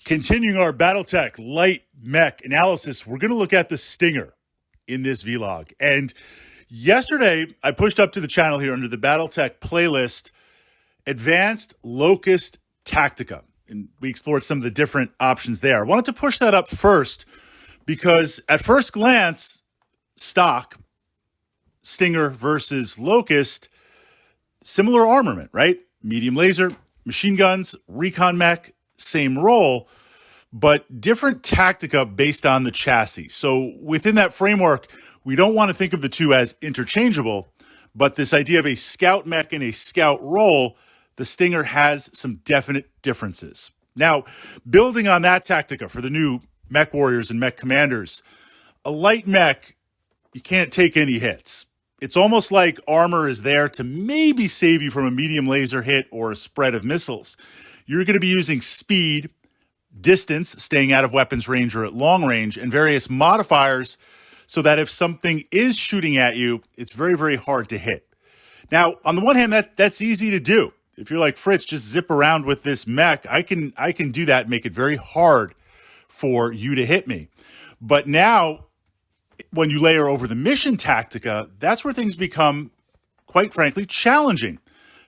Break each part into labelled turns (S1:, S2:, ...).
S1: Continuing our Battletech light mech analysis, we're going to look at the Stinger in this vlog. And yesterday, I pushed up to the channel here under the Battletech playlist, Advanced Locust Tactica. And we explored some of the different options there. I wanted to push that up first because at first glance, stock, Stinger versus Locust, similar armament, right? Medium laser, machine guns, recon mech, same role, but different tactica based on the chassis. So within that framework, we don't want to think of the two as interchangeable, but this idea of a scout mech and a scout role, the Stinger has some definite differences. Now, building on that tactica for the new mech warriors and mech commanders, a light mech, you can't take any hits. It's almost like armor is there to maybe save you from a medium laser hit or a spread of missiles. You're going to be using speed, distance, staying out of weapons range or at long range, and various modifiers so that if something is shooting at you, it's very, very hard to hit. Now, on the one hand, that's easy to do. If you're like Fritz, just zip around with this mech, I can do that and make it very hard for you to hit me. But now, when you layer over the mission tactica, that's where things become, quite frankly, challenging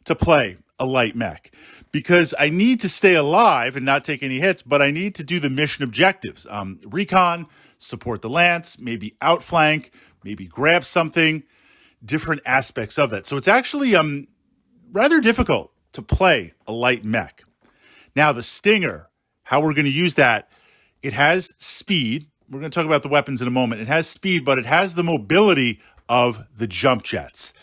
S1: to play a light mech. Because I need to stay alive and not take any hits, but I need to do the mission objectives. Recon, support the lance, maybe outflank, maybe grab something, different aspects of that. So it's actually rather difficult to play a light mech. Now the Stinger, how we're going to use that, it has speed. We're going to talk about the weapons in a moment. It has speed, but it has the mobility of the jump jets.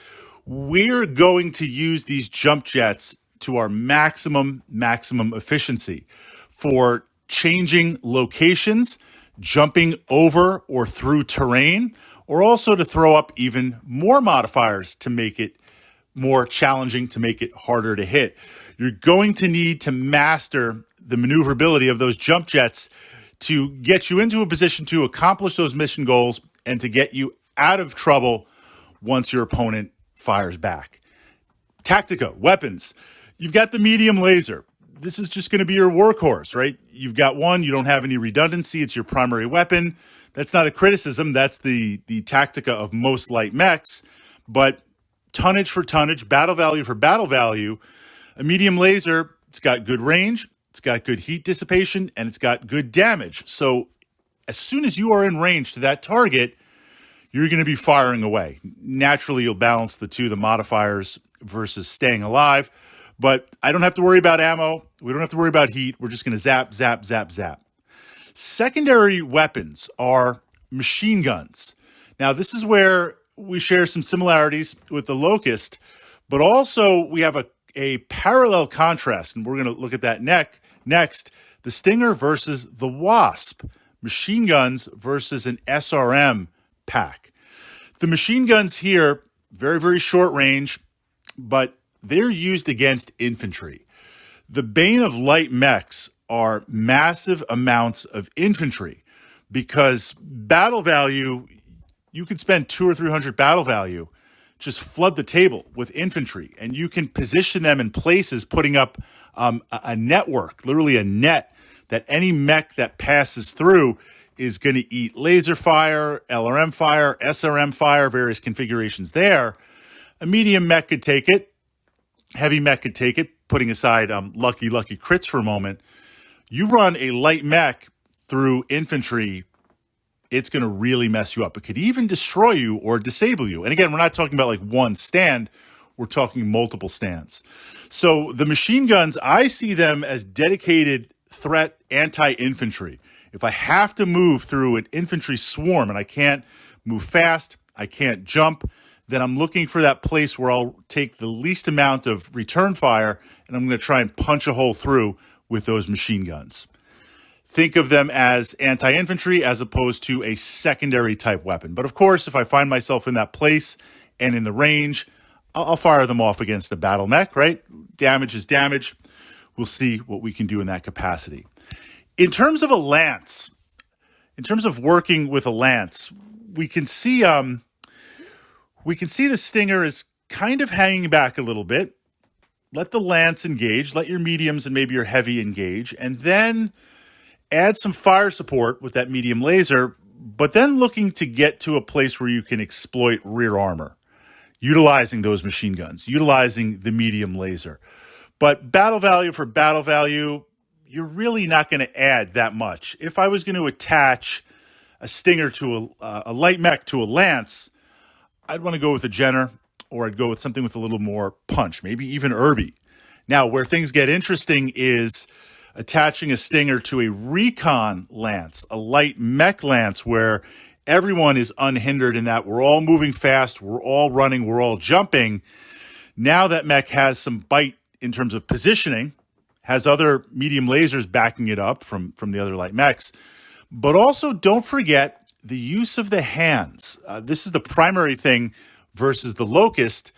S1: We're going to use these jump jets to our maximum efficiency for changing locations, jumping over or through terrain, or also to throw up even more modifiers to make it more challenging, to make it harder to hit. You're going to need to master the maneuverability of those jump jets to get you into a position to accomplish those mission goals and to get you out of trouble once your opponent fires back. Tactica, weapons. You've got the medium laser. This is just going to be your workhorse, right? You've got one, you don't have any redundancy. It's your primary weapon. That's not a criticism. That's the tactica of most light mechs. But tonnage for tonnage, battle value for battle value, a medium laser, it's got good range, it's got good heat dissipation, and it's got good damage. So as soon as you are in range to that target, you're going to be firing away. Naturally, you'll balance the two, the modifiers versus staying alive. But I don't have to worry about ammo. We don't have to worry about heat. We're just going to zap, zap, zap, zap. Secondary weapons are machine guns. Now, this is where we share some similarities with the Locust, but also we have a parallel contrast, and we're going to look at that next. The Stinger versus the Wasp. Machine guns versus an SRM pack. The machine guns here, very, very short range, but they're used against infantry. The bane of light mechs are massive amounts of infantry because battle value, you can spend 200 or 300 battle value, just flood the table with infantry, and you can position them in places, putting up a network, literally a net, that any mech that passes through is going to eat laser fire, LRM fire, SRM fire, various configurations there. A medium mech could take it. Heavy mech could take it, putting aside lucky crits for a moment. You run a light mech through infantry, it's going to really mess you up. It could even destroy you or disable you. And again, we're not talking about like one stand. We're talking multiple stands. So the machine guns, I see them as dedicated threat anti-infantry. If I have to move through an infantry swarm and I can't move fast, I can't jump, then I'm looking for that place where I'll take the least amount of return fire and I'm going to try and punch a hole through with those machine guns. Think of them as anti-infantry as opposed to a secondary type weapon. But of course, if I find myself in that place and in the range, I'll fire them off against a battle mech, right? Damage is damage. We'll see what we can do in that capacity. In terms of a lance, in terms of working with a lance, we can see the Stinger is kind of hanging back a little bit. Let the lance engage, let your mediums and maybe your heavy engage, and then add some fire support with that medium laser, but then looking to get to a place where you can exploit rear armor, utilizing those machine guns, utilizing the medium laser. But battle value for battle value, you're really not going to add that much. If I was going to attach a Stinger to a light mech to a Lance, I'd want to go with a Jenner, or I'd go with something with a little more punch, maybe even Irby. Now, where things get interesting is attaching a Stinger to a recon Lance, a light mech Lance, where everyone is unhindered in that we're all moving fast, we're all running, we're all jumping. Now that mech has some bite in terms of positioning, has other medium lasers backing it up from the other light mechs. But also don't forget the use of the hands. This is the primary thing versus the Locust.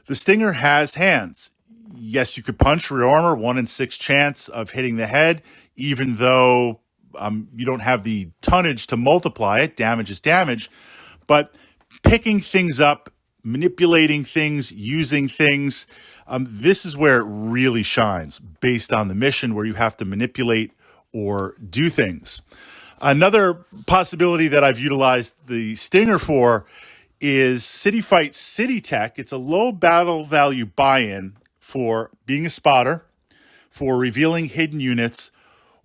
S1: The Stinger has hands. Yes, you could punch rear armor, 1 in 6 chance of hitting the head, even though you don't have the tonnage to multiply it. Damage is damage. But picking things up, manipulating things, using things, this is where it really shines based on the mission, where you have to manipulate or do things. Another possibility that I've utilized the Stinger for is City Fight City Tech. It's a low battle value buy-in for being a spotter, for revealing hidden units,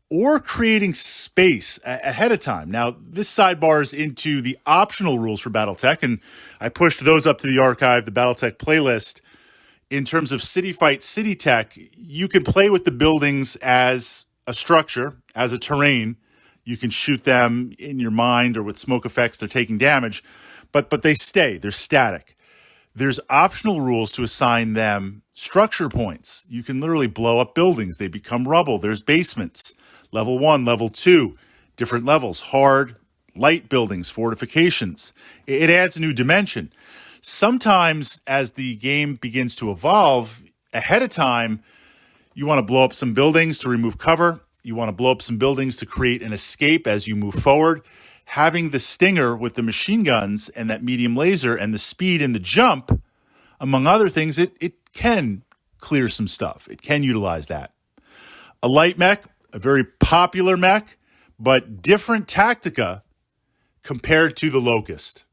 S1: or creating space ahead of time. Now, this sidebars into the optional rules for Battletech, and I pushed those up to the archive, the Battletech playlist. In terms of City Fight City Tech, you can play with the buildings as a structure, as a terrain. You can shoot them in your mind or with smoke effects. They're taking damage, but they stay. They're static. There's optional rules to assign them structure points. You can literally blow up buildings. They become rubble. There's basements, level 1, level 2, different levels, hard, light buildings, fortifications. It adds a new dimension. Sometimes as the game begins to evolve, ahead of time, you want to blow up some buildings to remove cover. You want to blow up some buildings to create an escape as you move forward. Having the Stinger with the machine guns and that medium laser and the speed and the jump, among other things, it can clear some stuff. It can utilize that. A light mech, a very popular mech, but different tactica compared to the Locust.